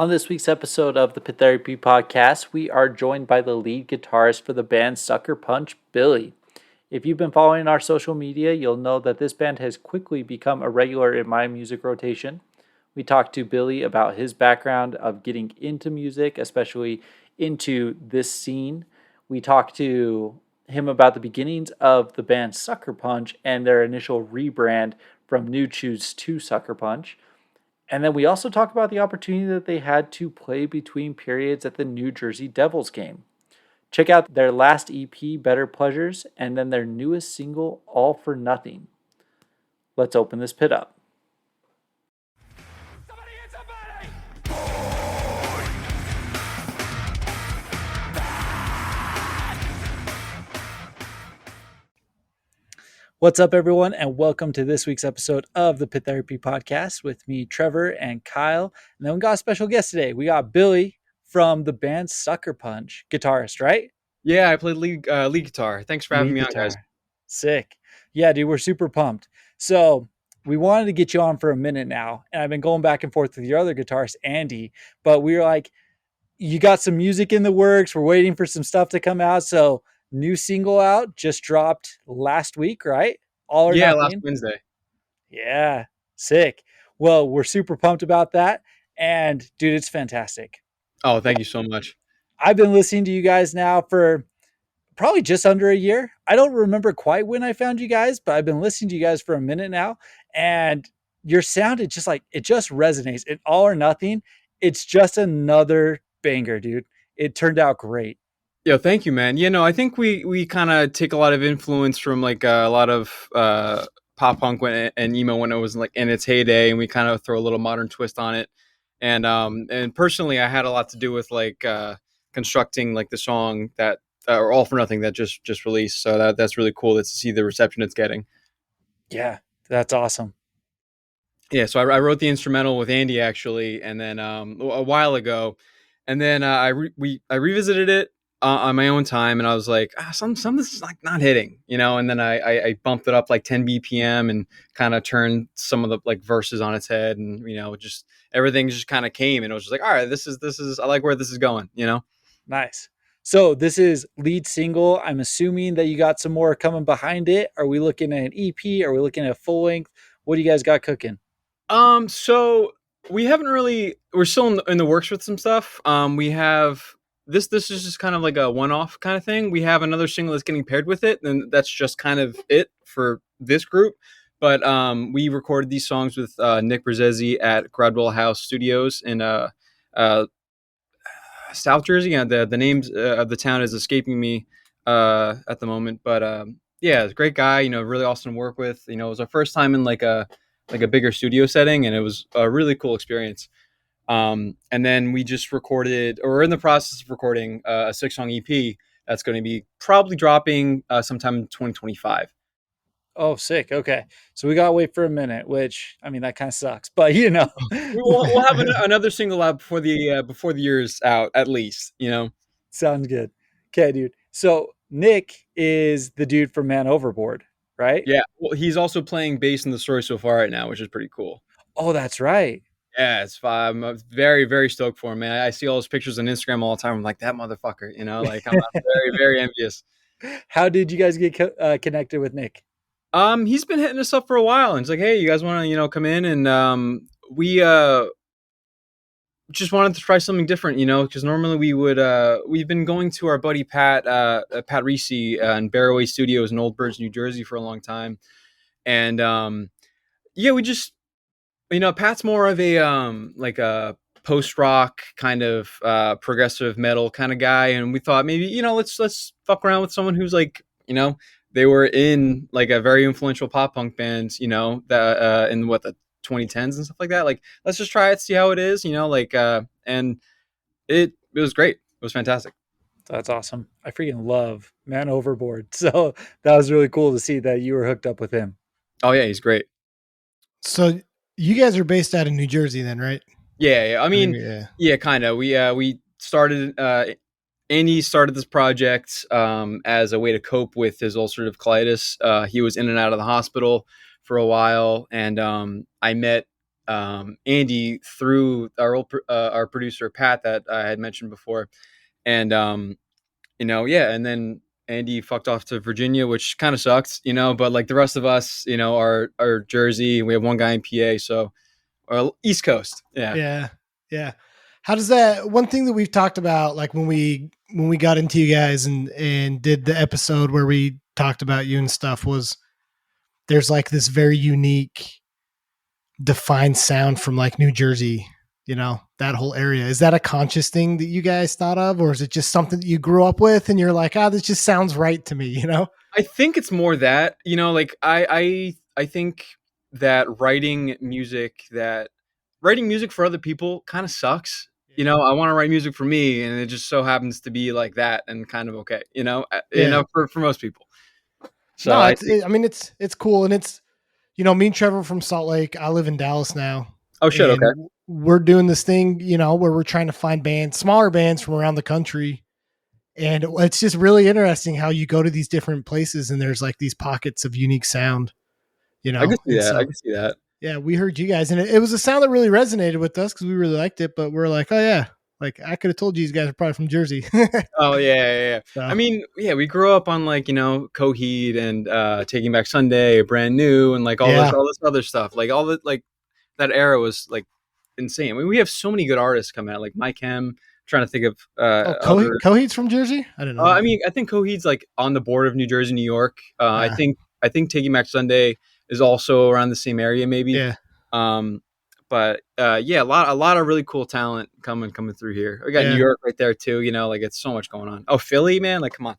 On this week's episode of the Pit Therapy Podcast, we are joined by the lead guitarist for the band Sucker Punch, Billy. If you've been following our social media, you'll know that this band has quickly become a regular in my music rotation. We talked to Billy about his background of getting into music, especially into this scene. We talked to him about the beginnings of the band Sucker Punch and their initial rebrand from New Chews to Sucker Punch. And then we also talk about the opportunity that they had to play between periods at the New Jersey Devils game. Check out their last EP, Better Pleasures, and then their newest single, All for Nothing. Let's open this pit up. Somebody hit somebody! What's up, everyone, and welcome to this week's episode of the Pit Therapy Podcast with me, Trevor, and Kyle. And then we got a special guest today. We got Billy from the band Sucker Punch, guitarist, right? Yeah, I played lead guitar. Thanks for having me on, guys. Sick. Yeah, dude, we're super pumped. So we wanted to get you on for a minute now, and I've been going back and forth with your other guitarist, Andy, but we were like, you got some music in the works. We're waiting for some stuff to come out. So new single out, just dropped last week, right? All or Yeah, Nothing. last Wednesday. Yeah, sick. Well, we're super pumped about that. And dude, it's fantastic. Oh, thank you so much. I've been listening to you guys now for probably just under a year. I don't remember quite when I found you guys, but I've been listening to you guys for a minute now. And your sound, it just resonates. It All or Nothing. It's just another banger, dude. It turned out great. Yeah, thank you, man. I think we kind of take a lot of influence from like a lot of pop punk and emo when it was like in its heyday, and we kind of throw a little modern twist on it. And personally, I had a lot to do with like constructing like the song that or All for Nothing that just released. So that's really cool to see the reception it's getting. Yeah, that's awesome. Yeah, so I wrote the instrumental with Andy actually, and then a while ago, and then I revisited it on my own time, and I was like, something's like not hitting, and then I bumped it up like 10 BPM and kind of turned some of the like verses on its head, and just everything just kind of came, and it was just like, all right, this is I like where this is going, Nice. So this is lead single. I'm assuming that you got some more coming behind it. Are we looking at an EP? Are we looking at full length? What do you guys got cooking? So we haven't really. We're still in the works with some stuff. We have this. This is just kind of like a one-off kind of thing. We have another single that's getting paired with it, and that's just kind of it for this group. But we recorded these songs with Nick Brzezzi at Gradwell House Studios in South Jersey. Yeah, the names of the town is escaping me at the moment, but yeah, it's a great guy. Really awesome to work with. It was our first time in like a bigger studio setting, and it was a really cool experience. And then we just recorded, or we're in the process of recording a 6-song EP that's going to be probably dropping sometime in 2025. Oh, sick. Okay. So we got to wait for a minute, which, I mean, that kind of sucks, but We'll have another single out before the year's out, at least, Sounds good. Okay, dude. So Nick is the dude from Man Overboard, right? Yeah. Well, he's also playing bass in the story so far right now, which is pretty cool. Oh, that's right. Yeah, it's fun. I'm very, very stoked for him, man. I see all his pictures on Instagram all the time. I'm like, that motherfucker, like I'm very, very envious. How did you guys get connected with Nick? He's been hitting us up for a while, and it's like, hey, you guys want to, come in, and we just wanted to try something different, because normally we've been going to our buddy Pat Reese in Barroway Studios in Old Bridge, New Jersey for a long time, and yeah, we just. Pat's more of a like a post rock kind of progressive metal kind of guy, and we thought maybe let's fuck around with someone who's like they were in like a very influential pop punk band, that in what the 2010s and stuff like that. Like let's just try it, see how it is, and it was great. It was fantastic. That's awesome. I freaking love Man Overboard. So that was really cool to see that you were hooked up with him. Oh yeah, he's great. So you guys are based out of New Jersey then, right? Yeah. I mean, yeah, kind of. We started, Andy started this project as a way to cope with his ulcerative colitis. He was in and out of the hospital for a while, and I met Andy through our producer Pat that I had mentioned before, and yeah, and then Andy fucked off to Virginia, which kind of sucks, but like the rest of us, are Jersey. We have one guy in PA, so or East Coast, yeah. Yeah. Yeah. How does that one thing that we've talked about, like when we got into you guys and did the episode where we talked about you and stuff, was there's like this very unique defined sound from like New Jersey, that whole area. Is that a conscious thing that you guys thought of, or is it just something that you grew up with and you're like, this just sounds right to me? I think it's more that, like I think that writing music for other people kind of sucks. I want to write music for me, and it just so happens to be like that and kind of okay, Yeah. for most people. So No, I think, it's cool. And it's, me and Trevor from Salt Lake, I live in Dallas now, oh shit, okay. and we're doing this thing, where we're trying to find smaller bands from around the country. And it's just really interesting how you go to these different places and there's like these pockets of unique sound, I can see And that. I so, can see that. yeah, we heard you guys, and it was a sound that really resonated with us because we really liked it. But we're like, oh yeah, like I could have told you guys are probably from Jersey. Oh yeah. So, I mean, yeah, we grew up on like Coheed and Taking Back Sunday, Brand New, and like yeah. all this other stuff. Like all the like that era was like insane. I mean, we have so many good artists coming out, like Mike Hem. Trying to think of other. Coheed's from Jersey. I didn't know. I mean, I think Coheed's like on the border of New Jersey, New York. I think Taking Back Sunday is also around the same area, maybe. Yeah. But yeah, a lot of really cool talent coming through here. We got New York right there too. Like it's so much going on. Oh, Philly, man, like come on,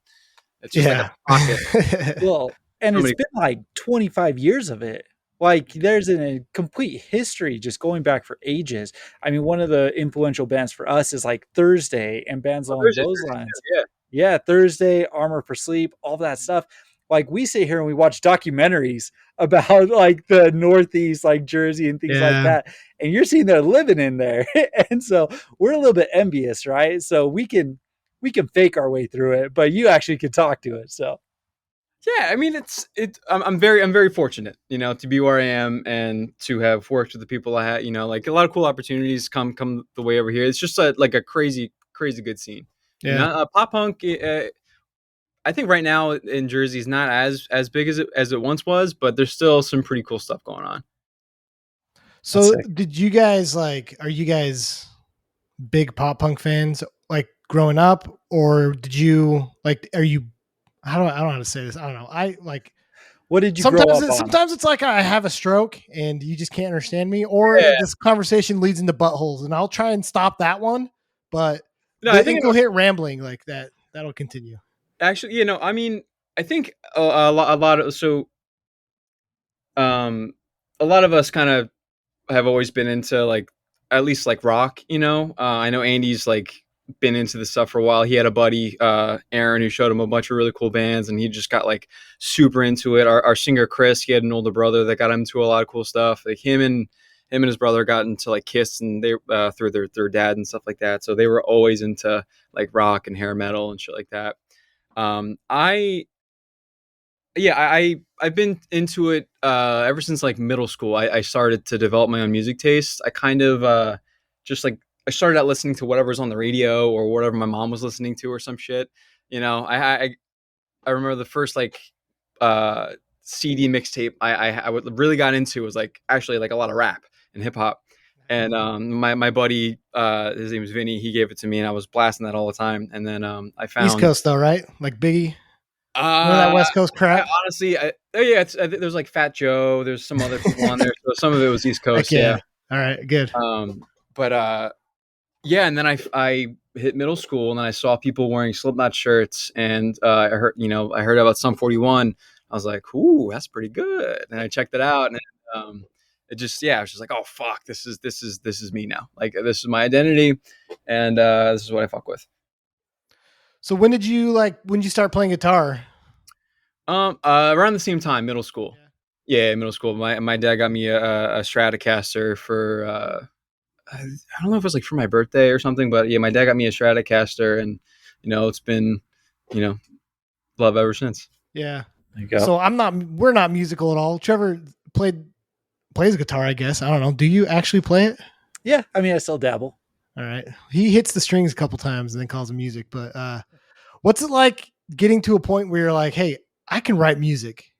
it's just like a pocket. Well, and it's been like 25 years of it. Like there's a complete history just going back for ages. I mean, one of the influential bands for us is like Thursday and bands along those lines. Yeah, Thursday, Armor for Sleep, all that stuff. Like we sit here and we watch documentaries about like the Northeast, like Jersey and things like that. And you're seeing they're living in there. And so we're a little bit envious, right? So we can fake our way through it, but you actually can talk to it. So yeah, I mean, I'm very fortunate, to be where I am and to have worked with the people I had. Like a lot of cool opportunities come the way over here. It's just like a crazy good scene. Yeah. Pop punk. I think right now in Jersey is not as big as it once was, but there's still some pretty cool stuff going on. So, did you guys are you guys big pop punk fans like growing up, or did you are you? I don't know how to say this. I don't know. I like. What did you grow up on? Sometimes it's like I have a stroke and you just can't understand me, or this conversation leads into buttholes, and I'll try and stop that one. But no, I think incoherent rambling like that'll continue. Actually, I mean, I think a lot of a lot of us kind of have always been into like at least like rock. I know Andy's like been into this stuff for a while. He had a buddy, Aaron, who showed him a bunch of really cool bands, and he just got like super into it. Our singer Chris, he had an older brother that got him into a lot of cool stuff. Like him and his brother got into like Kiss, and they through their dad and stuff like that. So they were always into like rock and hair metal and shit like that. I've been into it ever since like middle school. I started to develop my own music taste. I kind of just like I started out listening to whatever's on the radio or whatever my mom was listening to or some shit. I remember the first like CD mixtape I really got into was like actually like a lot of rap and hip hop. And my buddy, his name was Vinny. He gave it to me, and I was blasting that all the time. And then I found East Coast though, right? Like Biggie. That West Coast crap. Honestly, there's like Fat Joe. There's some other people on there. So some of it was East Coast. Yeah. All right. Good. But yeah, and then I hit middle school, and then I saw people wearing Slipknot shirts, and I heard about Sum 41. I was like, ooh, that's pretty good. And I checked it out, and it just I was just like, oh fuck, this is me now. Like this is my identity, and this is what I fuck with. So when did you start playing guitar? Around the same time, middle school. Yeah, middle school. My dad got me a Stratocaster for I don't know if it was like for my birthday or something, but yeah, my dad got me a Stratocaster, and it's been love ever since. Yeah. There you go. So we're not musical at all. Trevor played plays guitar, I guess. I don't know. Do you actually play it? Yeah, I mean, I still dabble. All right. He hits the strings a couple times and then calls it music. But what's it like getting to a point where you're like, hey, I can write music?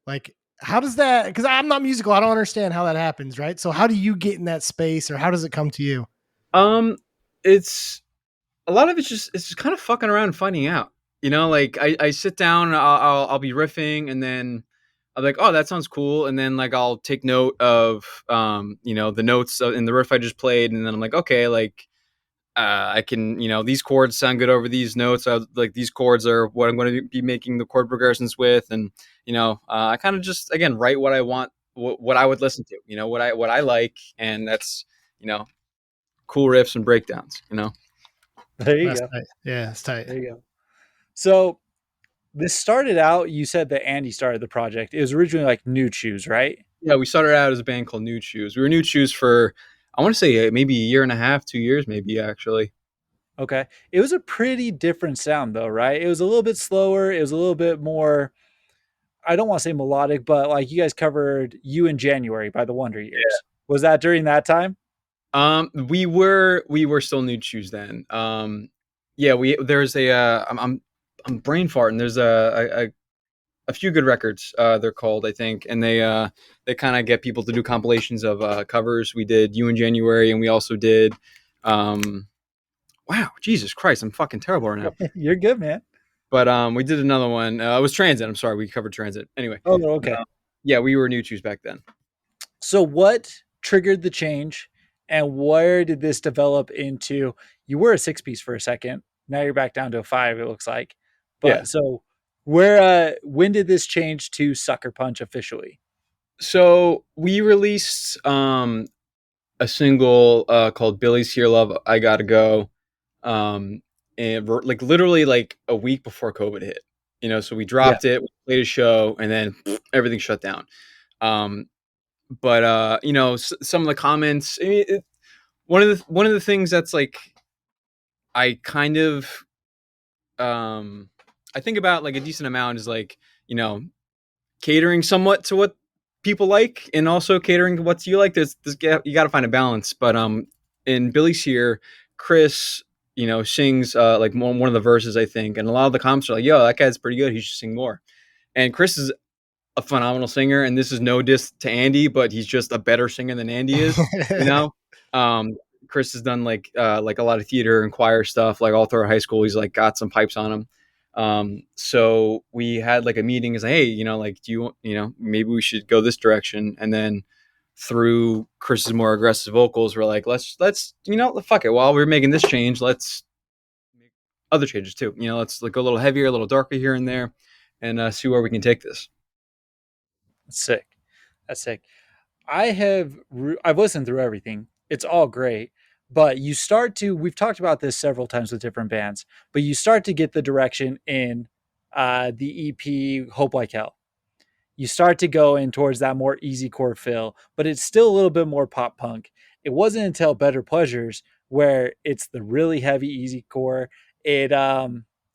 Like, how does that? Because I'm not musical. I don't understand how that happens, right? So how do you get in that space, or how does it come to you? It's a lot of it's just kind of fucking around and finding out. Like I sit down, and I'll be riffing, and then I'm like, oh, that sounds cool, and then like I'll take note of the notes in the riff I just played, and then I'm like, okay, like I can, these chords sound good over these notes. Like these chords are what I'm going to be making the chord progressions with, and I kind of just again write what I want, what I would listen to, what I like, and that's cool riffs and breakdowns. There you That's go. tight. Yeah, it's tight. There you go. So this started out, you said that Andy started the project. It was originally like New Choose, right? Yeah, we started out as a band called Nude Shoes. We were Nude Shoes for, I want to say maybe a year and a half, 2 years, maybe actually. Okay. It was a pretty different sound though, right? It was a little bit slower. It was a little bit more, I don't want to say melodic, but like you guys covered You in January by the Wonder Years. Was that during that time? We were still Nude Shoes then. Yeah, there's I'm brain farting. There's a few good records. They're called, I think, and they kind of get people to do compilations of covers. We did You in January, and we also did. Wow, Jesus Christ, I'm fucking terrible right now. You're good, man. But we did another one. It was Transit. I'm sorry, we covered Transit. Anyway, Oh, okay. yeah, we were New Choose back then. So what triggered the change and where did this develop into? You were a 6-piece for a second. Now you're back down to a 5, it looks like. But Yeah. so when did this change to Sucker Punch officially? So we released a single called Billy's Here Love I Gotta Go, and like literally like a week before COVID hit. So we dropped it, we played a show, and then everything shut down. But some of the comments. One of the things that's like I kind of I think about like a decent amount is like catering somewhat to what people like, and also catering to what you like. There's you got to find a balance. But in Billy's Here, Chris sings like one of the verses, I think, and a lot of the comments are like, yo, that guy's pretty good, he should sing more. And Chris is a phenomenal singer, and this is no diss to Andy, but he's just a better singer than Andy is. Chris has done like a lot of theater and choir stuff, like all through high school. He's like got some pipes on him. So we had like a meeting, is like, hey, like, do you maybe we should go this direction. And then through Chris's more aggressive vocals, we're like, let's fuck it, while we're making this change, let's make other changes too. Let's like go a little heavier, a little darker here and there, and see where we can take this. That's sick. That's sick. I've listened through everything. It's all great. But we've talked about this several times with different bands, but you start to get the direction in the EP Hope Like Hell. You start to go in towards that more easy core feel, but it's still a little bit more pop punk. It wasn't until Better Pleasures where it's the really heavy easy core.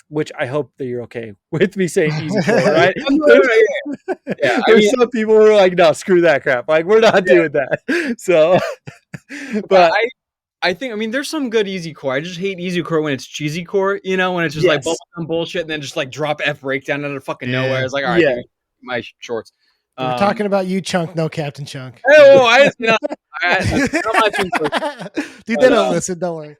Which I hope that you're okay with me saying easy core, right? Yeah, There's some people who are like, no, screw that crap. Like, we're not doing that. So, but I think, there's some good easy core. I just hate easy core when it's cheesy core, when it's just like bubblegum bullshit and then just like drop F breakdown out of fucking nowhere. It's like, all right, my shorts. We're talking about you, Chunk, no Captain Chunk. Oh, Dude, they don't listen. Don't worry.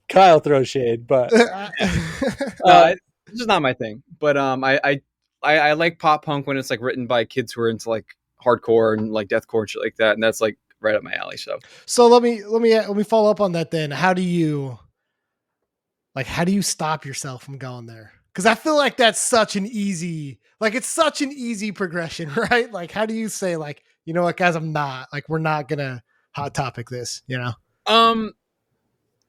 Kyle throws shade, but it's just not my thing. But I like pop punk when it's like written by kids who are into like hardcore and like deathcore and shit like that, and that's like right up my alley. So let me follow up on that then. How do you stop yourself from going there? Because I feel like that's such an easy, it's such an easy progression, right? Like, how do you say, like, you know what, guys, we're not gonna hot topic this,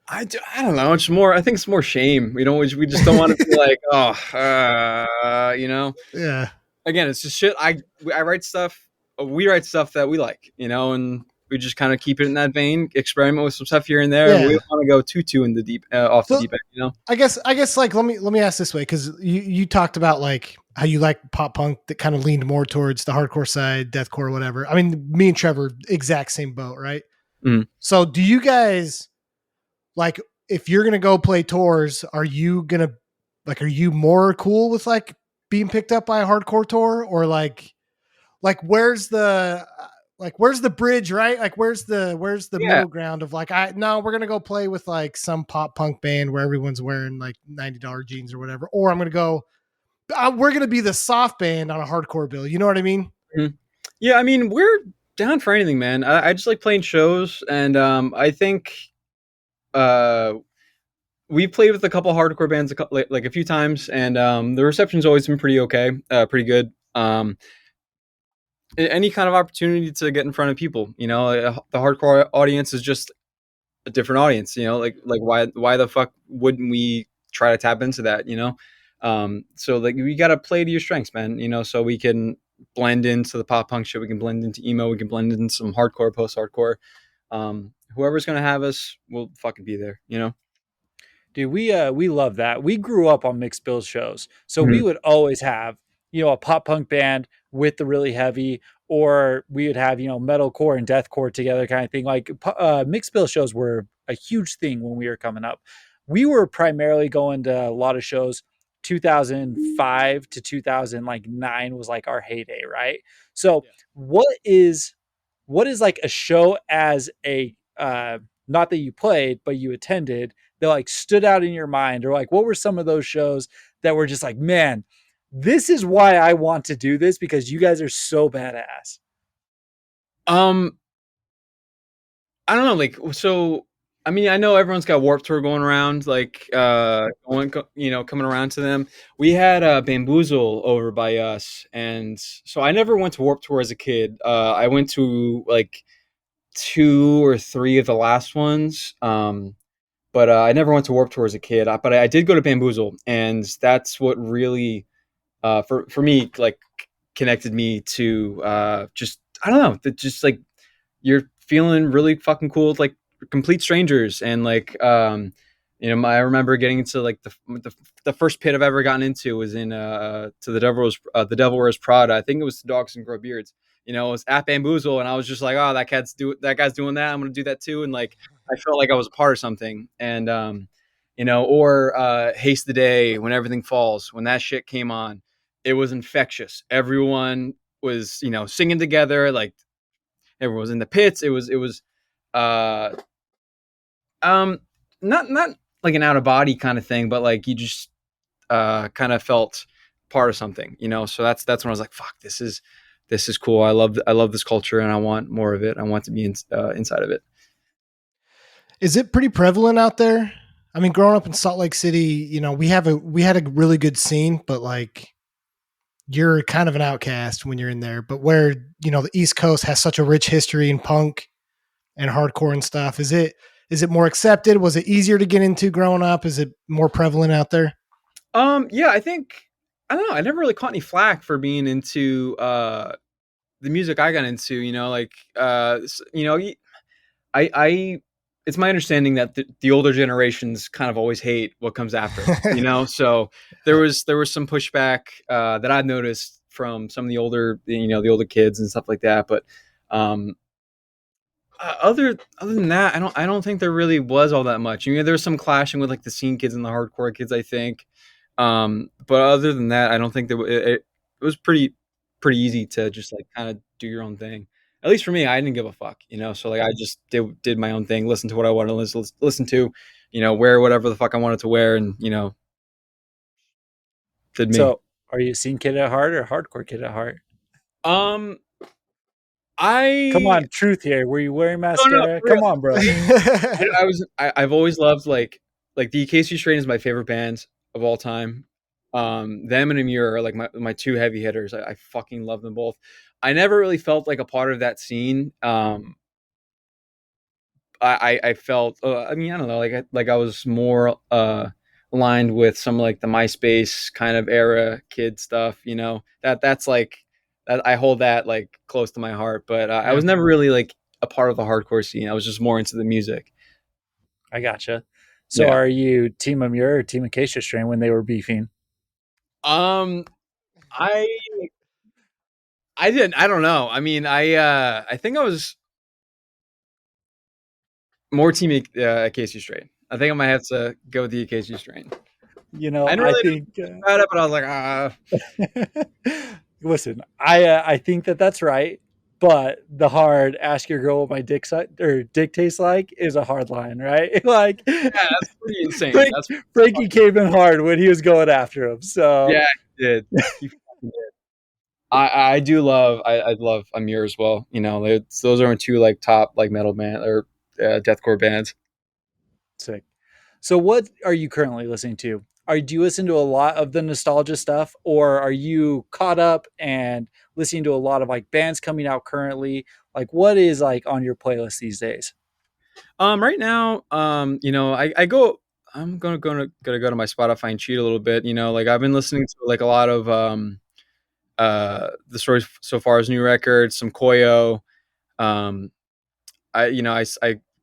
I don't know. It's more. I think it's more shame. We just don't want to be like, Yeah. Again, it's just shit. I write stuff. We write stuff that we like, and We just kind of keep it in that vein, experiment with some stuff here and there. We Yeah. don't want to go too in the deep off the So deep end, you know. I guess like let me ask this way, because you talked about like how you like pop punk that kind of leaned more towards the hardcore side, deathcore, whatever. I mean, me and Trevor, exact same boat, right? Mhm. So do you guys like, if you're gonna go play tours, are you more cool with like being picked up by a hardcore tour, or like where's the bridge, right? Like where's the Yeah. middle ground of like, I no, we're gonna go play with like some pop punk band where everyone's wearing like $90 jeans or whatever, or I'm gonna go, we're gonna be the soft band on a hardcore bill. You know what I mean? Mhm. Yeah, I mean, we're down for anything, man. I just like playing shows, and I think uh, we played with a couple hardcore bands like a few times, and the reception's always been pretty okay, pretty good. Any kind of opportunity to get in front of people, you know, the hardcore audience is just a different audience, you know, like why the fuck wouldn't we try to tap into that, you know? So like we got to play to your strengths, man, you know, so we can blend into the pop punk shit, we can blend into emo, we can blend into some hardcore, post hardcore. Whoever's gonna have us will fucking be there, you know. Dude, we love that. We grew up on mixed bill shows, so we Mhm. would always have a pop punk band with the really heavy, or we would have metalcore and deathcore together, kind of thing. Like mixed bill shows were a huge thing when we were coming up. We were primarily going to a lot of shows. 2005 to 2009 was like our heyday, right? So Yeah. what is like a show as a not that you played but you attended that like stood out in your mind, or like what were some of those shows that were just like, man, this is why I want to do this, because you guys are so badass? Um, I don't know, like so. I mean, I know everyone's got Warped Tour going around, like you know, coming around to them. We had Bamboozle over by us, and so I never went to Warped Tour as a kid. I went to like two or three of the last ones, but I never went to Warped Tour as a kid. But I did go to Bamboozle, and that's what really, for me, like connected me to just I don't know, just like you're feeling really fucking cool with like complete strangers, and like you know, I remember getting into like the first pit I've ever gotten into was in to the Devil Wears Prada. I think it was the Dogs and Grow Beards. You know, it was at Bamboozle, and I was just like, oh, that guy's doing that. I'm gonna do that too, and like I felt like I was a part of something. And you know, or Haste the Day, When Everything Falls, when that shit came on, it was infectious. Everyone was, you know, singing together, like everyone was in the pits. It was uh um not like an out of body kind of thing, but like you just kind of felt part of something, you know. So that's when I was like, fuck, this is cool. I love this culture, and I want more of it. I want to be inside of it. Is it pretty prevalent out there? I mean, growing up in Salt Lake City, we had a really good scene, but like you're kind of an outcast when you're in there. But where, the East Coast has such a rich history in punk and hardcore and stuff, is it more accepted? Was it easier to get into growing up? Is it more prevalent out there? Yeah, I think I don't know. I never really caught any flack for being into the music I got into. You know, like you know, I it's my understanding that the older generations kind of always hate what comes after, you know. So there was some pushback that I've noticed from some of the older, you know, the older kids and stuff like that. But um, other than that, I don't think there really was all that much. You know, there was some clashing with like the scene kids and the hardcore kids, I think. But other than that, I don't think it was pretty easy to just like kind of do your own thing. At least for me, I didn't give a fuck, you know. So like I just did my own thing, listen to what I wanted to listen to, you know, wear whatever the fuck I wanted to wear, and you know, did me. So are you a scene kid at heart or a hardcore kid at heart? Um, Come I on, truth here. Were you wearing no, mascara? for real. Come on, bro. I've always loved like the Acacia Strain is my favorite band of all time. Them and Amir are like my two heavy hitters. I fucking love them both. I never really felt like a part of that scene. I felt I mean I don't know, like I was more aligned with some like the MySpace kind of era kid stuff. You know, that's like that I hold that like close to my heart. But I Yeah. was never really like a part of the hardcore scene. I was just more into the music. I gotcha. So Yeah. are you Team Amur or Team Acacia Strain when they were beefing? Um, I I didn't. I don't know. I mean, I think I was more team Casey Strain. I think I might have to go with the Casey Strain. I didn't I really think think about it, but I was like, listen, I think that that's right, but the hard "ask your girl what my dick tastes like" is a hard line, right? Like yeah, that's pretty insane. That's Frankie came in hard when he was going after him. So yeah, he did. He fucking did. I do love I love Amir as well. You know, those are two like top like metal band or deathcore bands. sick. So what are you currently listening to? Do you listen to a lot of the nostalgia stuff, or are you caught up and listening to a lot of like bands coming out currently? Like what is like on your playlist these days? Right now, you know, I go. I'm gonna go to my Spotify and cheat a little bit. You know, like I've been listening to like a lot of the stories so far as new records, some Koyo. Um, I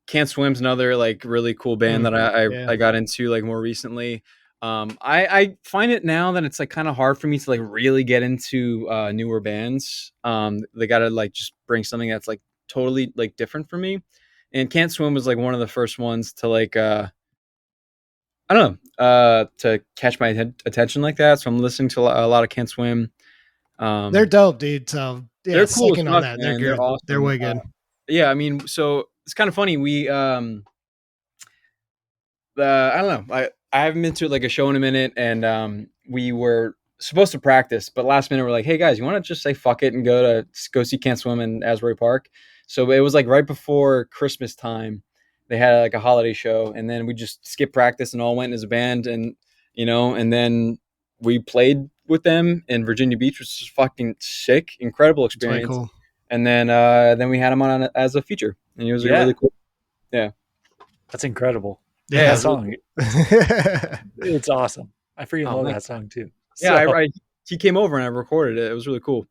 Can't Swim's another like really cool band that Yeah. I got into like more recently. I find it now that it's like kind of hard for me to like really get into newer bands. They gotta like just bring something that's like totally like different for me. And Can't Swim was like one of the first ones to like I don't know to catch my attention like that. So I'm listening to a lot of Can't Swim. They're Um, dope, dude. So yeah, they're cool as second on fuck, that. They're man. They're good. They're awesome. way good. Yeah, I mean, so it's kind of funny. I don't know. I haven't been to like a show in a minute, and we were supposed to practice, but last minute we're like, hey guys, you want to just say fuck it and go see Can't Swim in Asbury Park? So it was like right before Christmas time. They had like a holiday show, and then we just skipped practice and all went as a band, and you know, and then we played with them in Virginia Beach, which is fucking sick, incredible It's way experience. cool. And then we had him on as a feature, and it was like, Yeah, really cool. Yeah, that's incredible. yeah, Yeah. That it's really song, cool. it's awesome. I freaking Oh, love that thanks. song too. Yeah, So, he came over and I recorded it. It was really cool.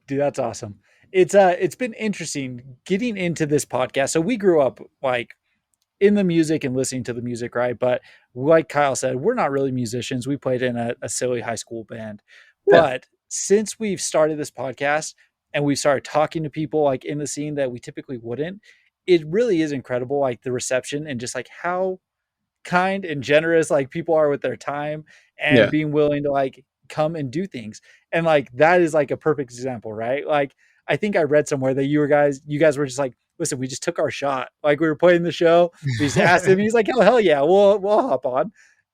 dude, that's awesome. It's been interesting getting into this podcast. So we grew up like in the music and listening to the music, right? But like Kyle said, we're not really musicians. We played in a silly high school band. Yeah, But since we've started this podcast and we've started talking to people like in the scene that we typically wouldn't, it really is incredible, like the reception and just like how kind and generous like people are with their time and yeah, being willing to like come and do things. And like that is like a perfect example, right? Like I think I read somewhere that you guys were just like, listen, we just took our shot. Like we were playing the show, we just asked him, he's like, oh hell yeah, we'll hop on,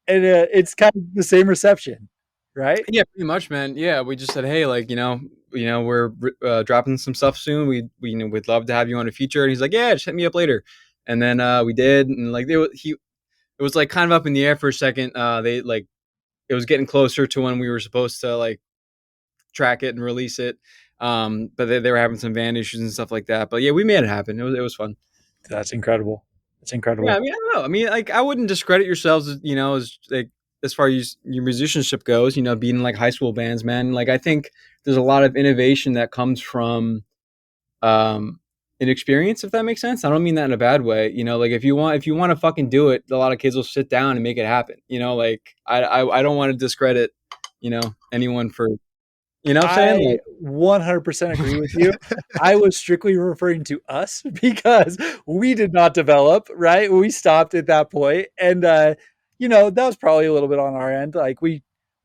and it's kind of the same reception, right? yeah. Pretty much, man. Yeah, we just said, hey, like we're dropping some stuff soon. We'd love to have you on a feature. And he's like, yeah, just hit me up later. And then we did, and like it was like kind of up in the air for a second. They like it was getting closer to when we were supposed to like track it and release it. But they were having some van issues and stuff like that. But yeah, we made it happen. It was fun. That's incredible. That's Yeah, I incredible. mean, I don't know. I mean, like, I wouldn't discredit yourselves, you know, as like as far as your musicianship goes. You know, being in like high school bands, man. Like, I think there's a lot of innovation that comes from um inexperience, if that makes sense. I don't mean that in a bad way. You know, like if you want to fucking do it, a lot of kids will sit down and make it happen. You know, like I don't want to discredit, you know, anyone for you know what I'm saying. I Like, 100% agree with you. I was strictly referring to us because we did not develop, right? We stopped at that point, and that was probably a little bit on our end. Like we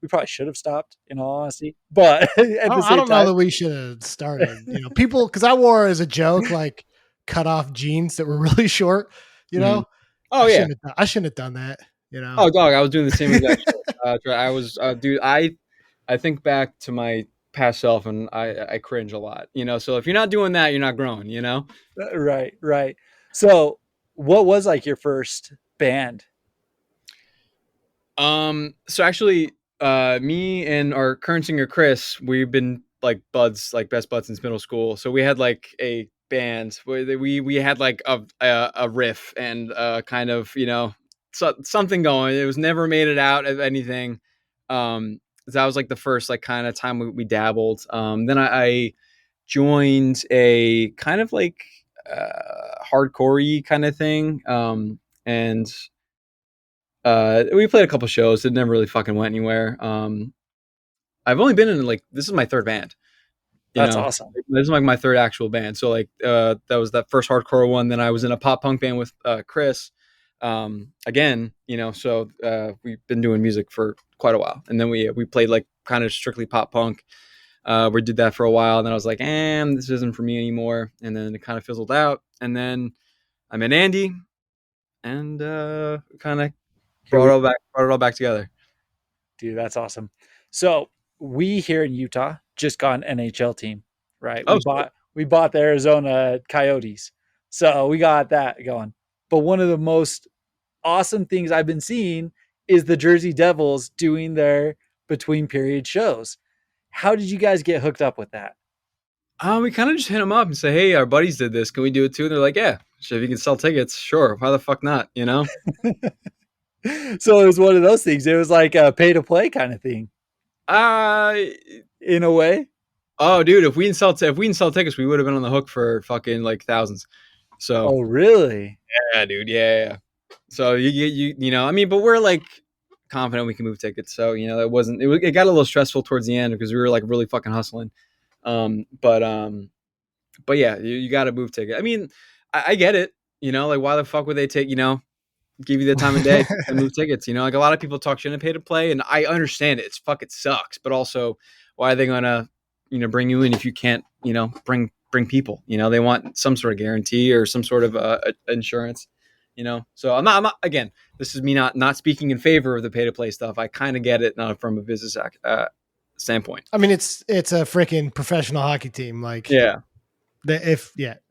probably should have stopped, in all honesty. But at the I same don't know time, that we should have started. People, because I wore as a joke like cut off jeans that were really short. You mhm. know, Oh yeah. I shouldn't have done that. You know. Oh dog, I was doing the same exact shit. I was, dude. I think back to my past self and I cringe a lot. You know, so if you're not doing that, you're not growing. You know. right, right. So, what was like your first band? So actually, me and our current singer Chris, we've been like buds, like best buds since middle school. So we had like a band where we had like a riff and kind of something going. It was never made it out of anything. That was like the first like kind of time we dabbled. Then I joined a kind of like hardcore-y kind of thing. And we played a couple shows. It never really fucking went anywhere. I've only been in like this is my third band. You That's know, awesome. this is like my third actual band. So like that was that first hardcore one. Then I was in a pop punk band with Chris. Again, so we've been doing music for quite a while, and then we played like kind of strictly pop punk. We did that for a while, and then I was like, this isn't for me anymore. And then it kind of fizzled out. And then I met Andy, and kind of Here we brought it all back together. Dude, that's awesome. So we here in Utah just got an NHL team, right? Oh, We bought the Arizona Coyotes. So we got that going. But one of the most awesome things I've been seeing is the Jersey Devils doing their between period shows. How did you guys get hooked up with that? we kind of just hit them up and say, hey, our buddies did this. Can we do it too? And they're like, yeah, sure, if you can sell tickets, sure. Why the fuck not? So it was one of those things. It was like a pay to play kind of thing Uh, in a way. oh, dude, if we didn't sell tickets, we would have been on the hook for fucking like thousands. So Oh, really? yeah, dude, yeah. So I mean, but we're like confident we can move tickets. So that wasn't it got a little stressful towards the end because we were like really fucking hustling. But yeah, you got to move ticket. I mean, I get it. Like why the fuck would they take give you the time of day and move tickets? Like a lot of people talk shit and pay to play, and I understand it. It's fucking sucks, but also why are they gonna bring you in if you can't bring people? They want some sort of guarantee or some sort of insurance. So I'm not again. This is me not speaking in favor of the pay to play stuff. I kind of get it from a business standpoint. I mean, it's a freaking professional hockey team. Like, Yeah.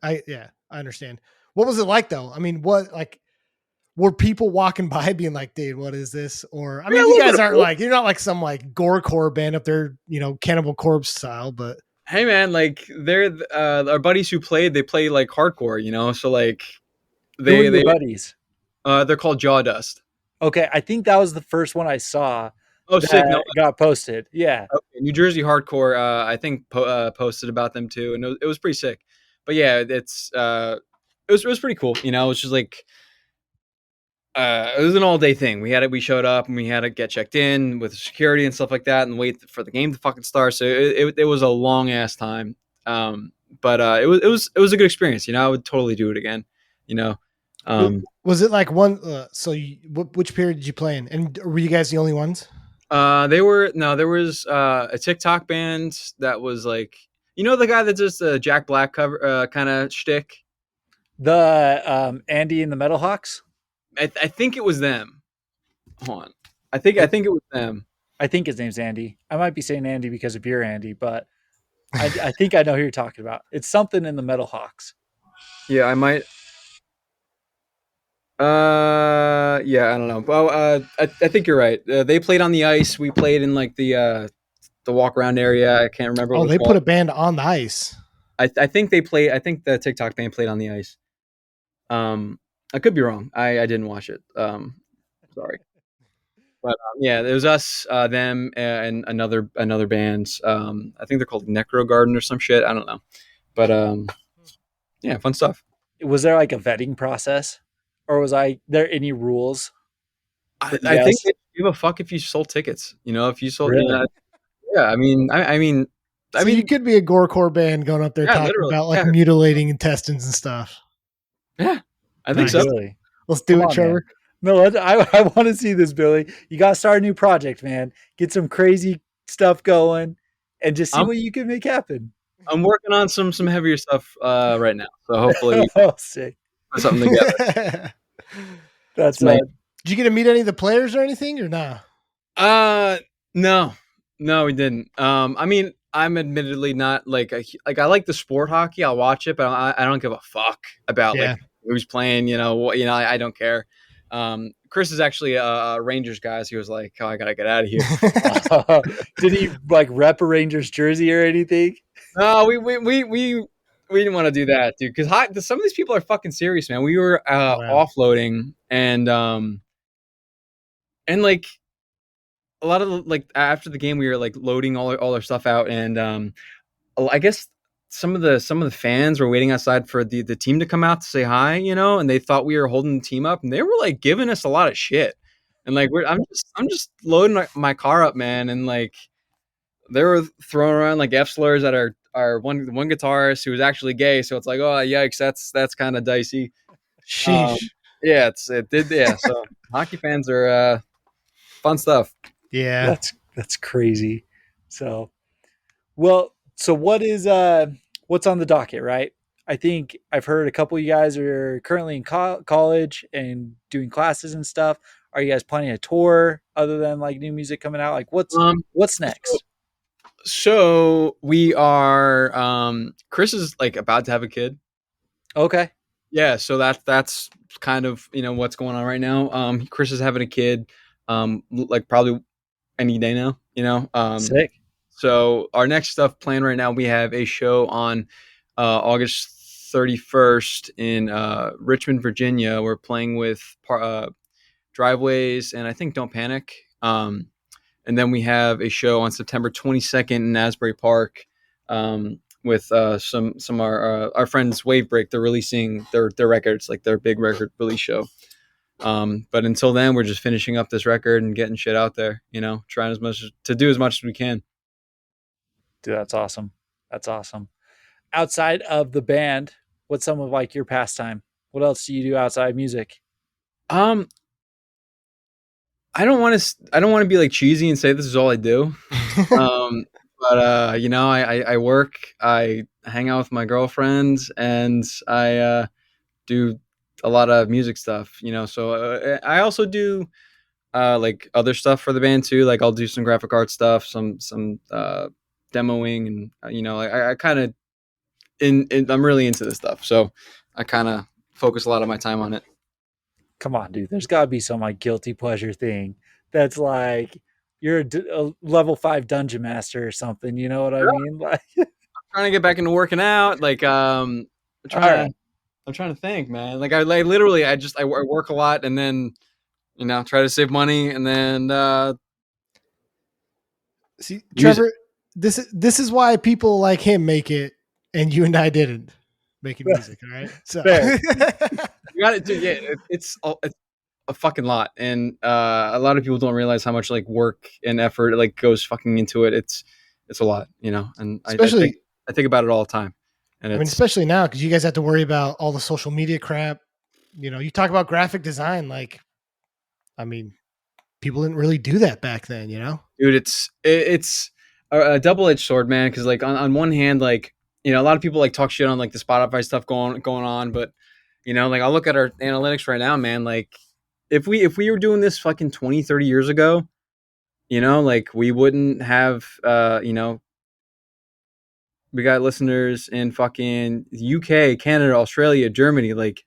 I understand. What was it like though? I mean, were people walking by being like, dude, what is this? Or I mean, you guys aren't like, you're not like some like gorecore band up there, Cannibal Corpse style, but hey man, like they're our buddies who they play like hardcore, so like Who are your buddies? they're called Jawdust. Okay, I think that was the first one I saw Oh, sick! No, got posted. Yeah. okay. New Jersey Hardcore. I think posted about them too, and it was pretty sick. But yeah, it was pretty cool. It was just like it was an all day thing. We showed up and we had to get checked in with security and stuff like that, and wait for the game to fucking start. So it was a long ass time. But it was a good experience. I would totally do it again. was it like one? Which period did you play in? And were you guys the only ones? There was a TikTok band that was like, the guy that does the Jack Black cover kind of shtick. The Andy and the Metal Hawks. I think it was them. Hold on, I think it was them. I think his name's Andy. I might be saying Andy because of your Andy, but I think I know who you're talking about. It's something in the Metal Hawks. Yeah, I might. Yeah, I don't know. Well, I think you're right. They played on the ice. We played in like the walk around area. I can't remember. Oh, they put a band on the ice. I think they play. I think the TikTok band played on the ice. I could be wrong. I didn't watch it. Sorry. But yeah, it was us, them, and another band. I think they're called Necro Garden or some shit. I don't know. But yeah, fun stuff. Was there like a vetting process, or was there any rules? I think they give a fuck if you sold tickets. If you sold, really? Yeah. I mean, you could be a gorecore band going up there talking about like mutilating intestines and stuff. Yeah, I think so. Really? Let's do it, Trevor. Man. No, I want to see this, Billy. You got to start a new project, man. Get some crazy stuff going, and just see what you can make happen. I'm working on some heavier stuff right now, so hopefully, sick. Put something together. That's did you get to meet any of the players or anything, or nah? No, we didn't. I mean, I'm admittedly not like I like the sport hockey. I'll watch it, but I don't give a fuck about like who's playing. I don't care. Chris is actually a Rangers guy. So he was like, "Oh, I gotta get out of here." Did he like rep a Rangers jersey or anything? No, we didn't want to do that, dude. Because some of these people are fucking serious, man. We were offloading and like a lot of like after the game, we were like loading all our stuff out, and I guess some of the fans were waiting outside for the team to come out to say hi, and they thought we were holding the team up, and they were like giving us a lot of shit, and like I'm just loading my car up, man, and like they were throwing around like F slurs at our one guitarist who was actually gay, so it's like, oh yikes, that's kind of dicey. Um, Sheesh. yeah, it did, yeah. So hockey fans are fun stuff. Yeah. That's crazy. So, well, so what's on the docket, right? I think I've heard a couple of you guys are currently in college and doing classes and stuff. Are you guys planning a tour other than like new music coming out? Like Um, what's so, next? so we are. Chris is like about to have a kid. Okay. Yeah, so that's kind of what's going on right now. Chris is having a kid, like probably any day now. Sick. So our next stuff planned right now, we have a show on August 31st in Richmond, Virginia. We're playing with Driveways and I think Don't Panic. And then we have a show on September 22nd in Asbury Park with some of our friends Wavebreak. They're releasing their records, like their big record release show. But until then, we're just finishing up this record and getting shit out there. Trying to do as much as we can. Dude, that's awesome. That's awesome. Outside of the band, what's some of like your pastime? What else do you do outside of music? Um, I don't want to be like cheesy and say this is all I do. Um, but I work, I hang out with my girlfriends, and I do a lot of music stuff. So I also do like other stuff for the band too. Like I'll do some graphic art stuff, some demoing, and I kind of I'm really into this stuff, so I kind of focus a lot of my time on it. Come on, dude. There's got to be some like guilty pleasure thing that's like you're a level 5 dungeon master or something. You know what I mean? Like, Trying to get back into working out. Like I'm all trying right. to I'm trying to think, man. Like I literally I work a lot and then try to save money and then See, use it. Trevor, this is why people like him make it, and you and I didn't making music. All right, so Fair. You got it, dude. Yeah, it's a fucking lot, and a lot of people don't realize how much like work and effort like goes fucking into it. It's a lot, and especially, I think about it all the time, and I mean, it's especially now because you guys have to worry about all the social media crap. You talk about graphic design, like, I mean, people didn't really do that back then. dude, it's a double edged sword, man. Because like on one hand, like a lot of people like talk shit on like the Spotify stuff going on, but like I'll look at our analytics right now, man. Like if we were doing this fucking 20, 30 years ago, like we wouldn't have we got listeners in fucking UK, Canada, Australia, Germany, like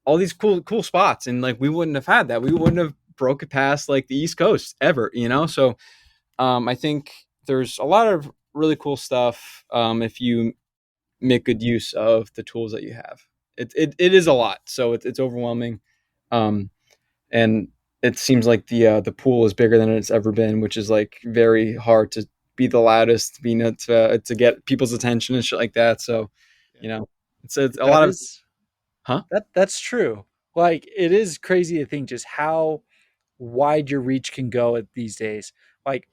all these cool spots, and like we wouldn't have had that. We wouldn't have broke it past like the East Coast ever, So I think there's a lot of really cool stuff if you make good use of the tools that you have. It is a lot, so it's overwhelming, um, and it seems like the pool is bigger than it's ever been, which is like very hard to be the loudest, to get people's attention and shit like that. So, you know, it's a That lot of is huh. that's true. Like it is crazy to think just how wide your reach can go at these days. Like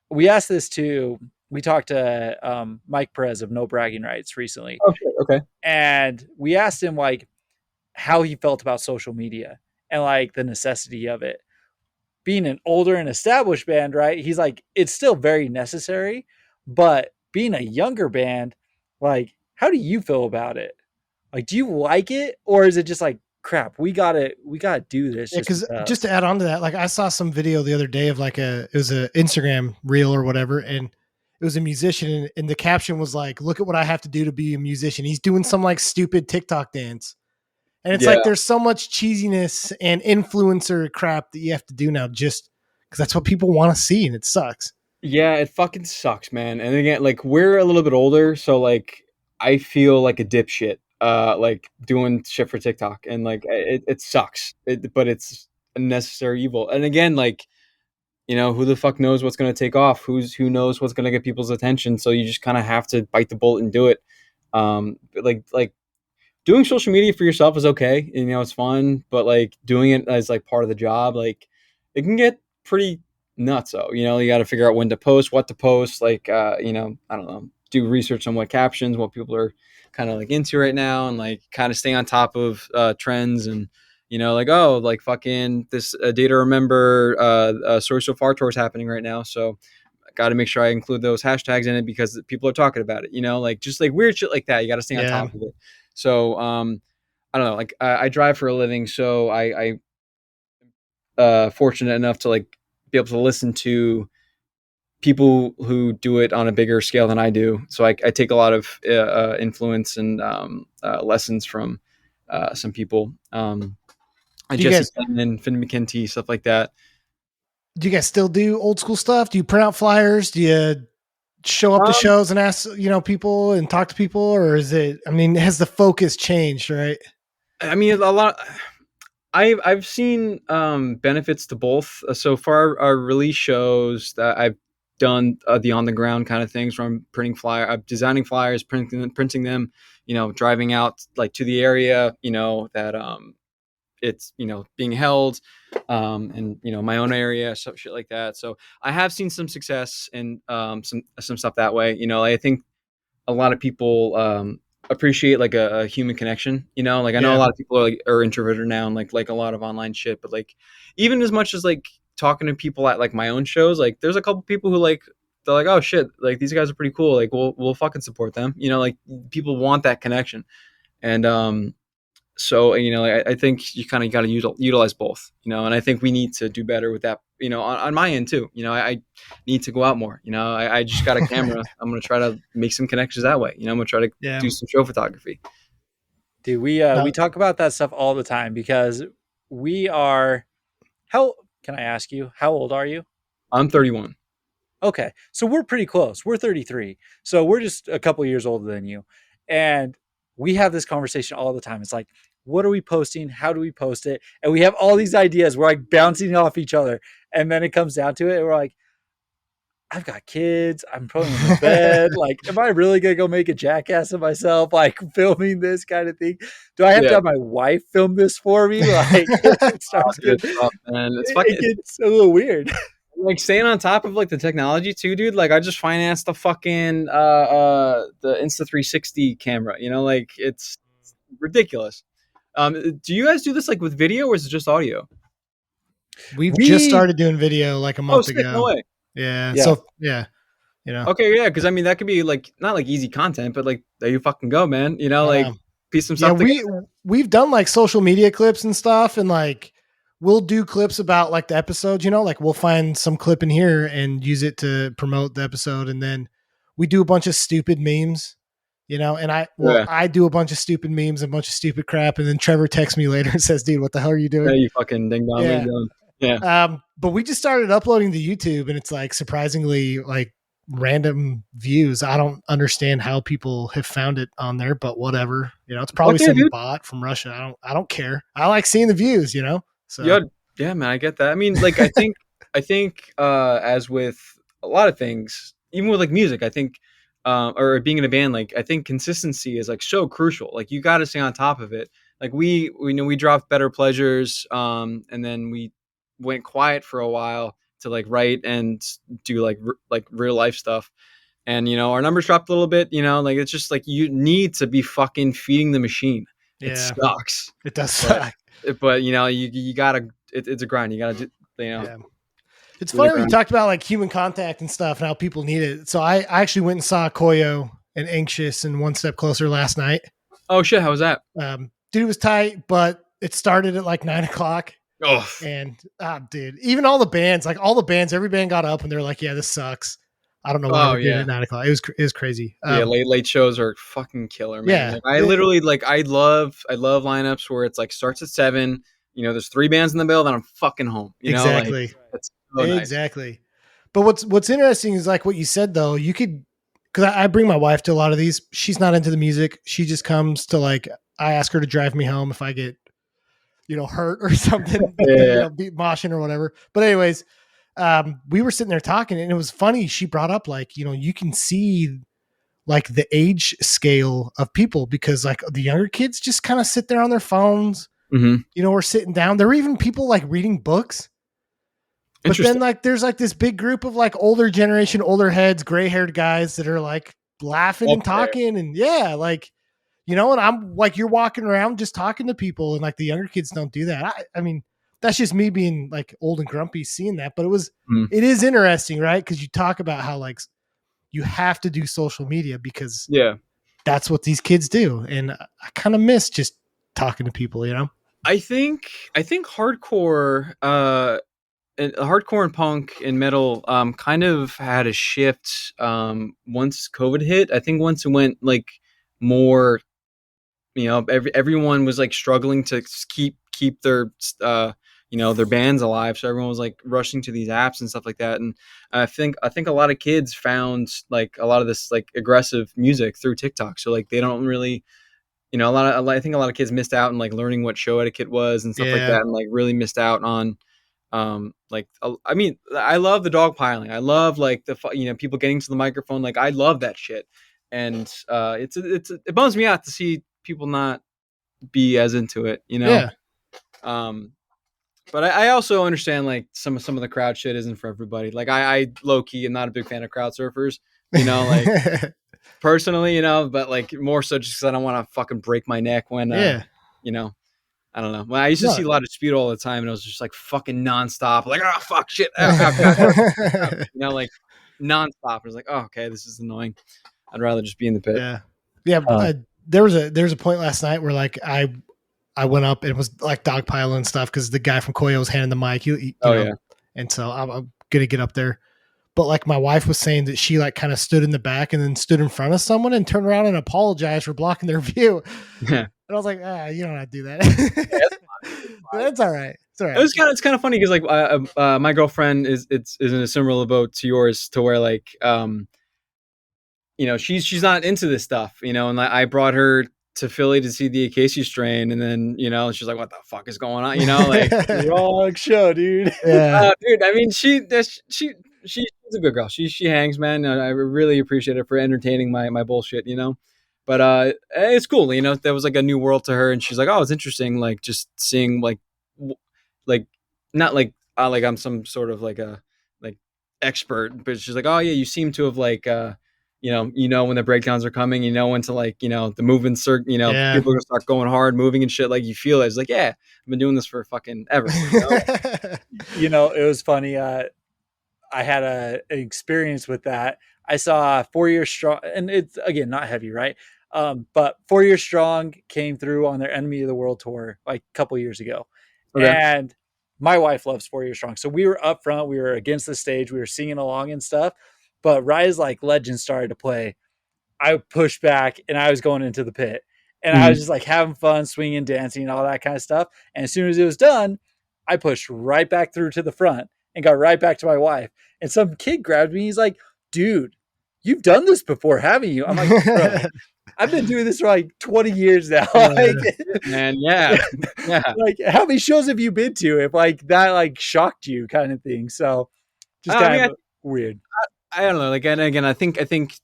we asked this to we talked to Mike Perez of No Bragging Rights recently, Oh shit. Okay. and we asked him like how he felt about social media and like the necessity of it. Being an older and established band, right? He's like, it's still very necessary, but being a younger band, like, how do you feel about it? Like, do you like it, or is it just like, crap? We gotta do this Yeah, just because just because. to add on to that, like I saw some video the other day of like it was a Instagram reel or whatever, and it was a musician, and the caption was like, "Look at what I have to do to be a musician." He's doing some like stupid TikTok dance, and it's Yeah. like there's so much cheesiness and influencer crap that you have to do now just because that's what people want to see, and it sucks. Yeah, it fucking sucks, man. And again, like we're a little bit older, so like I feel like a dipshit, like doing shit for TikTok, and like it sucks. But it's a necessary evil. And again, like who the fuck knows what's gonna take off? Who knows what's gonna get people's attention? So you just kind of have to bite the bullet and do it. Like doing social media for yourself is okay, and, it's fun, but like doing it as like part of the job, like it can get pretty nuts. So, you got to figure out when to post, what to post, like, I don't know, do research on what captions, what people are kind of like into right now, and like kind of stay on top of trends. And, like, oh, like fucking this Day to Remember Story So Far tour is happening right now. So I got to make sure I include those hashtags in it because people are talking about it, like just like weird shit like that. You got to stay on Yeah. top of it. So, I don't know, like I drive for a living, so I fortunate enough to like be able to listen to people who do it on a bigger scale than I do. So I take a lot of influence and lessons from some people, Do you Jesse guys Clement, Finn McKenty, stuff like that. do you guys still do old school stuff? Do you print out flyers? Do you show up to Um, shows and ask, people and talk to people, or is it, I mean, has the focus changed, right? I mean, a lot. I've seen benefits to both. So far, our release shows that I've done the on the ground kind of things, where I'm designing flyers, printing them. Driving out like to the area. That it's being held, and my own area, so shit like that. So I have seen some success and some stuff that way. I think a lot of people appreciate like a human connection. Like I know a Yeah. lot of people are introverted now and like a lot of online shit, but like even as much as like talking to people at like my own shows, like there's a couple people who like they're like, oh shit, like these guys are pretty cool, like we'll fucking support them. Like people want that connection. And so I think you kind of got to utilize both, and I think we need to do better with that, on my end too. I need to go out more. I just got a camera. I'm gonna try to make some connections that way. I'm gonna try to Yeah. do some show photography. Dude, we talk about that stuff all the time because we are. How can I ask you? How old are you? I'm 31. Okay, so we're pretty close. We're 33, so we're just a couple years older than you, and we have this conversation all the time. It's like, what are we posting? How do we post it? And we have all these ideas. We're like bouncing off each other, and then it comes down to it, and we're like, I've got kids. I'm putting them to bed. Like, am I really gonna go make a jackass of myself? Like filming this kind of thing? Do I have to Yeah, have my wife film this for me? Like, it starts dude, getting, it's tough, man. It's it fucking gets a little weird. like staying on top of like the technology too, dude. Like I just financed the fucking the Insta 360 camera. Like it's ridiculous. Do you guys do this like with video or is it just audio? We've just We, started doing video like a Oh, month sick! No ago. way. Yeah. yeah, So yeah, Okay, yeah, because I mean that could be like not like easy content, but like there you fucking go, man. I Like know. piece some Yeah, stuff together. we've done like social media clips and stuff, and like we'll do clips about like the episodes, like we'll find some clip in here and use it to promote the episode, and then we do a bunch of stupid memes, and Yeah, I do a bunch of stupid memes and a bunch of stupid crap, and then Trevor texts me later and says, dude, what the hell are you yeah, doing? you fucking ding dong. What are you Yeah. doing? Yeah. But we just started uploading to YouTube, and it's like surprisingly like random views. I don't understand how people have found it on there, but whatever. It's probably Okay, some dude. bot from Russia. I don't care. I like seeing the views. So Yeah, yeah, man, I get that. I mean, like, I think, as with a lot of things, even with like music, I think, or being in a band, like, I think consistency is like so crucial. Like, you got to stay on top of it. Like, we know we dropped Better Pleasures, and then we went quiet for a while to like write and do like real life stuff. And our numbers dropped a little bit. Like it's just like you need to be fucking feeding the machine. It yeah, sucks, it does but suck. you gotta it's a grind. You gotta do Yeah. It's do the funny when you grind. talked about like human contact and stuff and how people need it. So I actually went and saw Koyo and Anxious and One Step Closer last night. Oh shit, how was that? Dude, it was tight, but it started at like 9 o'clock. Oh And dude, even all the bands, every band got up and they're like, yeah, this sucks. I don't know why oh we're doing it yeah. at 9 o'clock. It was crazy. Yeah, late shows are fucking killer, man. Yeah, Like I literally like I love lineups where it's like starts at 7. There's 3 bands in the middle, then I'm fucking home. Like exactly. that's so nice. Exactly. But what's interesting is like what you said though. You could, because I bring my wife to a lot of these. She's not into the music. She just comes to like, I ask her to drive me home if I get hurt or something, Yeah. beat moshing or whatever. But anyways, we were sitting there talking and it was funny. She brought up like, you can see like the age scale of people, because like the younger kids just kind of sit there on their phones, Mm-hmm. or sitting down. There were even people like reading books. But then Interesting. like there's like this big group of like older generation, older heads, gray haired guys that are like laughing Up and there. talking, and like, and I'm like, you're walking around just talking to people, and like the younger kids don't do that. I mean, that's just me being like old and grumpy seeing that, but Mm. it is interesting, right? Because you talk about how like you have to do social media because Yeah. that's what these kids do, and I kind of miss just talking to people, I think hardcore and punk and metal kind of had a shift once COVID hit. I think once it went like more, everyone was like struggling to keep their their bands alive, so everyone was like rushing to these apps and stuff like that. And I think a lot of kids found like a lot of this like aggressive music through TikTok, so like they don't really, I think a lot of kids missed out on like learning what show etiquette was and stuff like Yeah. that, and like really missed out on I mean, I love the dog piling. I love like people getting to the microphone. Like I love that shit. And it bums me out to see people not be as into it, Yeah. um but I also understand like some of the crowd shit isn't for everybody. Like I low key am not a big fan of crowd surfers, like personally, but like more so just because I don't want to fucking break my neck when Yeah. you know I don't know. When I used to see a lot of Dispute all the time, and it was just like fucking nonstop. Like, oh fuck, shit, like nonstop. It was like, oh, okay, this is annoying. I'd rather just be in the pit. Yeah. Yeah. There was a point last night where like I went up and it was like dogpiling and stuff because the guy from Koyo was handing the mic. Yeah. And so I'm gonna get up there. But like my wife was saying that she like kind of stood in the back and then stood in front of someone and turned around and apologized for blocking their view. Yeah. And I was like, you don't have to do that. That's all right. It's all right. It's kind of funny because like my girlfriend is in a similar boat to yours, to where like she's not into this stuff, and I brought her to Philly to see the Acacia Strain, and then she's like, what the fuck is going on, like Wrong show, dude. Yeah. Dude, I mean, she's a good girl. She hangs, man. I really appreciate her for entertaining my bullshit, but it's cool, there was like a new world to her, and she's like, oh, it's interesting, like just seeing like not like I'm some sort of like a like expert, but she's like, oh yeah, you seem to have like when the breakdowns are coming, when to like, the movements are, people are gonna start going hard, moving and shit. Like you feel it. It's like, yeah, I've been doing this for fucking ever. It was funny. I had an experience with that. I saw 4 Year Strong, and it's again not heavy, right? But 4 Year Strong came through on their Enemy of the World tour like a couple years ago, Okay. and my wife loves 4 Year Strong, so we were up front, we were against the stage, we were singing along and stuff. But Rise Like Legend started to play. I pushed back and I was going into the pit, and I was just like having fun, swinging, dancing, and all that kind of stuff. And as soon as it was done, I pushed right back through to the front and got right back to my wife. And some kid grabbed me. He's like, dude, you've done this before, haven't you? I'm like, bro, I've been doing this for like 20 years now. Like, man, yeah. Like, how many shows have you been to if like that like shocked you kind of thing? So just kind of weird. I don't know. Like, and again, I think it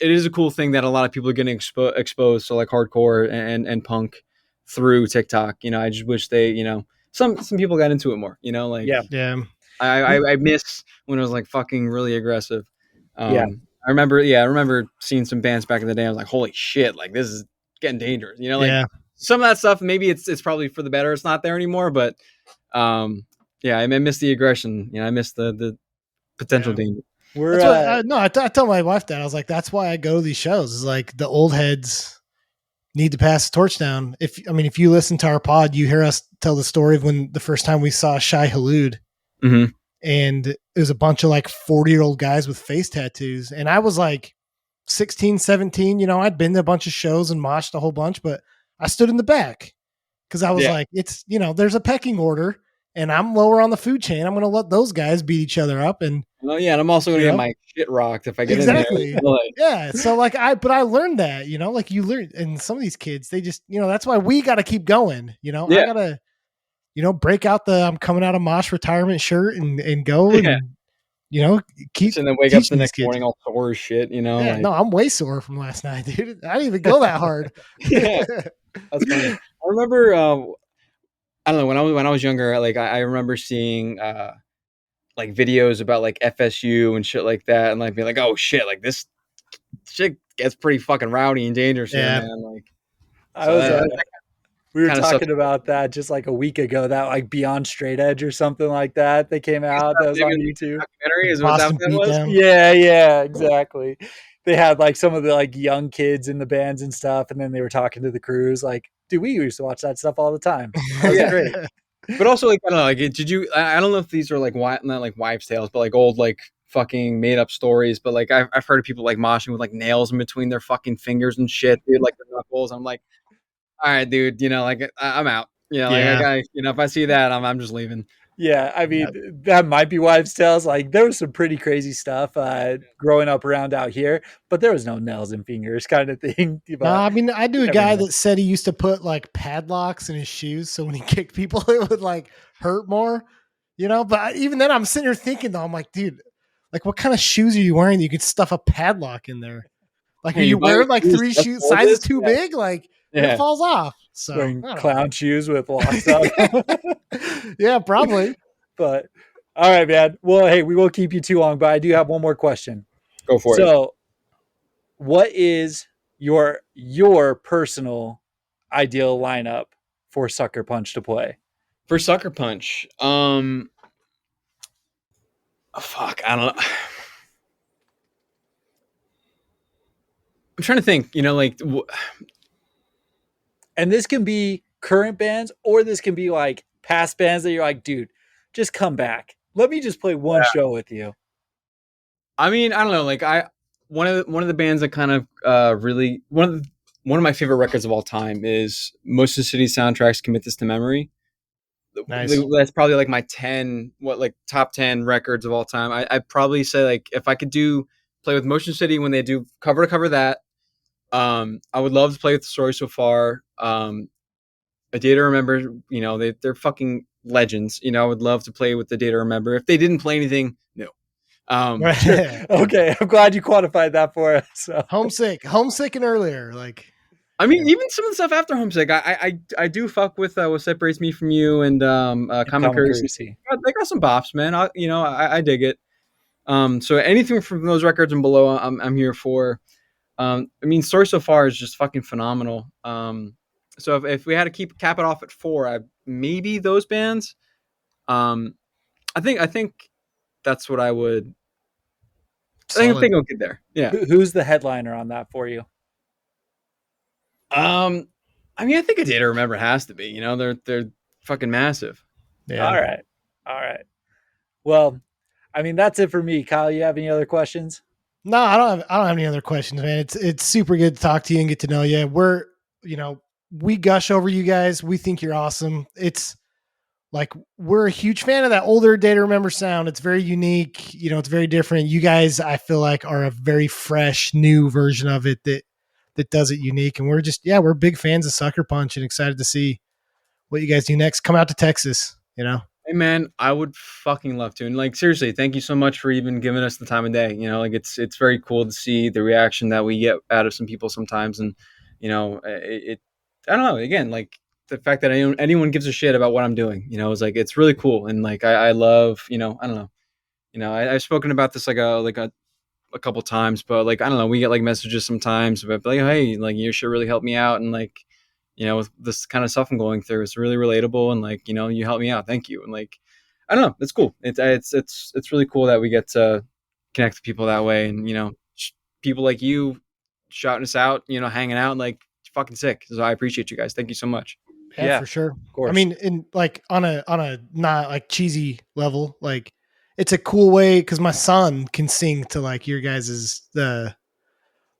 is a cool thing that a lot of people are getting exposed to like hardcore and punk through TikTok. I just wish they, some people got into it more. Like yeah. I miss when it was like fucking really aggressive. Yeah. I remember seeing some bands back in the day. I was like, holy shit, like this is getting dangerous. Like some of that stuff. Maybe it's probably for the better. It's not there anymore, but I miss the aggression. I miss the potential danger. I tell my wife that. I was like, that's why I go to these shows. Is like the old heads need to pass the torch down. If you listen to our pod, you hear us tell the story of when the first time we saw Shai Halud, and it was a bunch of like 40-year-old guys with face tattoos. And I was like 16, 17, I'd been to a bunch of shows and moshed a whole bunch, but I stood in the back because I was like, it's, there's a pecking order and I'm lower on the food chain. I'm going to let those guys beat each other up. And and I'm also going to get my shit rocked if I get in there. Yeah. So like but I learned that, like you learn, and some of these kids, they just, that's why we got to keep going. I got to, break out the I'm coming out of mosh retirement shirt and go. And You know, keep And then wake up the teaching these next kids. morning all sore as shit, you know, Yeah, like no, I'm way sore from last night, dude. I didn't even go that hard. yeah, that's funny. I remember, I don't know when I was younger, like I remember seeing like videos about like FSU and shit like that, and like being like, oh shit, like this shit gets pretty fucking rowdy and dangerous here, Yeah. man. Like, I so was that we were kind of stuff. talking about that just like a week ago, that like Beyond Straight Edge or something like that. They came out that was Maybe on in the YouTube. documentary is what Boston that was. beatdown. Yeah, exactly. They had like some of the like young kids in the bands and stuff, and then they were talking to the crews like, dude, we used to watch that stuff all the time. That Oh was yeah, great. but also like I don't know, like did you? I don't know if these are like not like wives' tales, but like old like fucking made up stories. But like I've heard of people like moshing with like nails in between their fucking fingers and shit, dude, like their knuckles. I'm like, all right, dude, you know, like I'm out. You know, like I Yeah. got, you know, if I see that, I'm just leaving. Yeah, I Yeah. mean that might be wives' tales. Like there was some pretty crazy stuff growing up around out here, but there was no nails and fingers kind of thing. No, But I mean, I knew you a never guy know. that said he used to put like padlocks in his shoes, so when he kicked people, it would like hurt more, you know. But even then, I'm sitting here thinking, though, I'm like, dude, like, what kind of shoes are you wearing that you could stuff a padlock in there? Like, are Hey, you you buy wearing like shoes three just shoe for sizes this? too big? Like, it Yeah. falls off. So Wearing I don't clown shoes with locks on. know. Yeah, probably. But all right, man. Well, hey, we won't keep you too long, but I do have one more question. Go for it. So, what is your personal ideal lineup for Sucker Punch to play? For Sucker Punch, fuck, I don't know. I'm trying to think. You know, like And this can be current bands or this can be like past bands that you're like, dude, just come back. Let me just play one show with you. I mean, I don't know. Like one of the bands that kind of really one of my favorite records of all time is Most of the City Soundtracks Commit This to Memory. Nice. That's probably like my 10 top 10 records of all time. I'd probably say like if I could do play with Motion City when they do cover to cover that. I would love to play with the Story So Far. A Day to Remember, you know, they're fucking legends. You know, I would love to play with the Day to Remember. If they didn't play anything, no. Sure. Okay, I'm glad you quantified that for us. So. homesick, and earlier. Like, I mean, even some of the stuff after Homesick, I do fuck with What Separates Me From You and Common Common Courtesy. courtesy. They got some bops, man. I dig it. So anything from those records and below, I'm here for. I mean, Story So Far is just fucking phenomenal. So if we had to cap it off at 4, maybe those bands. I think that's what I would. I solid. think I'll get there. Yeah. Who's the headliner on that for you? I mean, I think A Day to Remember has to be. You know, they're fucking massive. Yeah. All right. Well, I mean that's it for me. Kyle, you have any other questions? No, I don't have any other questions, man. It's super good to talk to you and get to know you. We gush over you guys. We think you're awesome. It's like we're a huge fan of that older Day to Remember sound. It's very unique. You know, it's very different. You guys, I feel like, are a very fresh, new version of it that does it unique. And we're big fans of Sucker Punch and excited to see what you guys do next. Come out to Texas, you know. Hey man, I would fucking love to. And like seriously, thank you so much for even giving us the time of day. You know, like it's very cool to see the reaction that we get out of some people sometimes. And you know, it I don't know. Again, like the fact that anyone gives a shit about what I'm doing, you know, is like it's really cool. And like I love, you know, I don't know, you know, I've spoken about this a couple times, but like I don't know, we get like messages sometimes about like, hey, like you should really help me out, and like you know, with this kind of stuff I'm going through, it's really relatable, and like you know, you help me out, thank you, and like I don't know, it's cool. It's really cool that we get to connect with people that way, and you know, people like you shouting us out, you know, hanging out, like fucking sick. So I appreciate you guys. Thank you so much. Yeah, for sure. Of course. I mean, in like on a not like cheesy level, like it's a cool way because my son can sing to like your guys's the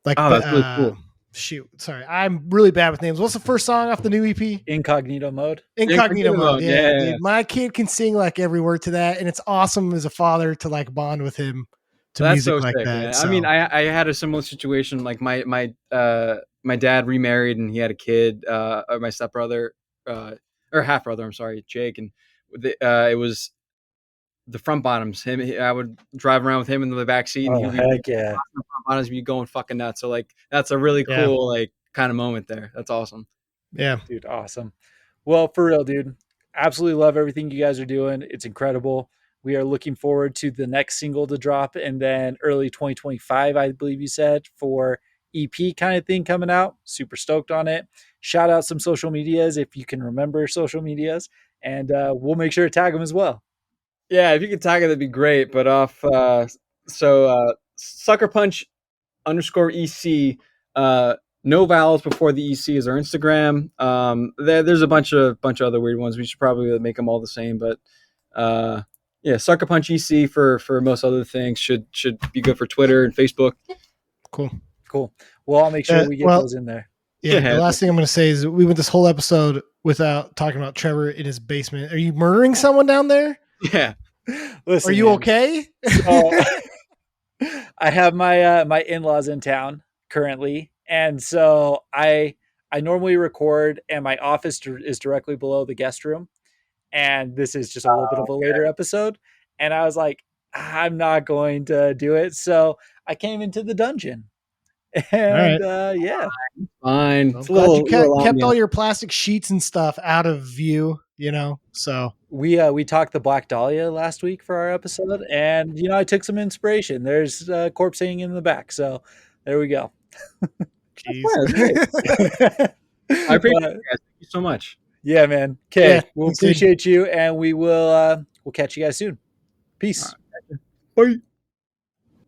like. Oh, that's really cool. Shoot, sorry, I'm really bad with names. What's the first song off the new EP? Incognito mode. Incognito mode. Yeah, yeah. dude, my kid can sing like every word to that, and it's awesome as a father to like bond with him to That's music so like sick, that. man. So. I mean, I had a similar situation. Like my dad remarried and he had a kid, or my stepbrother, or half brother. I'm sorry, Jake, and it was the front bottoms. I would drive around with him in the back seat, and Oh, he'd be heck yeah. the front bottoms be going fucking nuts. So like that's a really Yeah. cool like kind of moment there. That's awesome. Yeah. Dude, awesome. Well, for real, dude. Absolutely love everything you guys are doing. It's incredible. We are looking forward to the next single to drop, and then early 2025, I believe you said, for EP kind of thing coming out. Super stoked on it. Shout out some social medias if you can remember social medias, and we'll make sure to tag them as well. Yeah, if you could tag it, that'd be great. But Sucker Punch underscore EC. No vowels before the EC is our Instagram. There's a bunch of other weird ones. We should probably make them all the same. But yeah, Sucker Punch EC for most other things should be good for Twitter and Facebook. Cool. Cool. Well, I'll make sure we get those in there. Yeah. The last thing I'm going to say is we went this whole episode without talking about Trevor in his basement. Are you murdering someone down there? Yeah. Listen, are you okay? I have my my in-laws in town currently, and so I normally record, and my office is directly below the guest room, and this is just a little bit of a later episode, and I was like, I'm not going to do it, so I came into the dungeon, and yeah, fine. I'm glad you kept all your plastic sheets and stuff out of view, you know. So we talked the Black Dahlia last week for our episode, and I took some inspiration. There's a corpse hanging in the back, so there we go. Jeez. I appreciate it, guys. Thank you so much. Yeah, man. Okay, we'll appreciate you, and we'll catch you guys soon. Peace. Bye.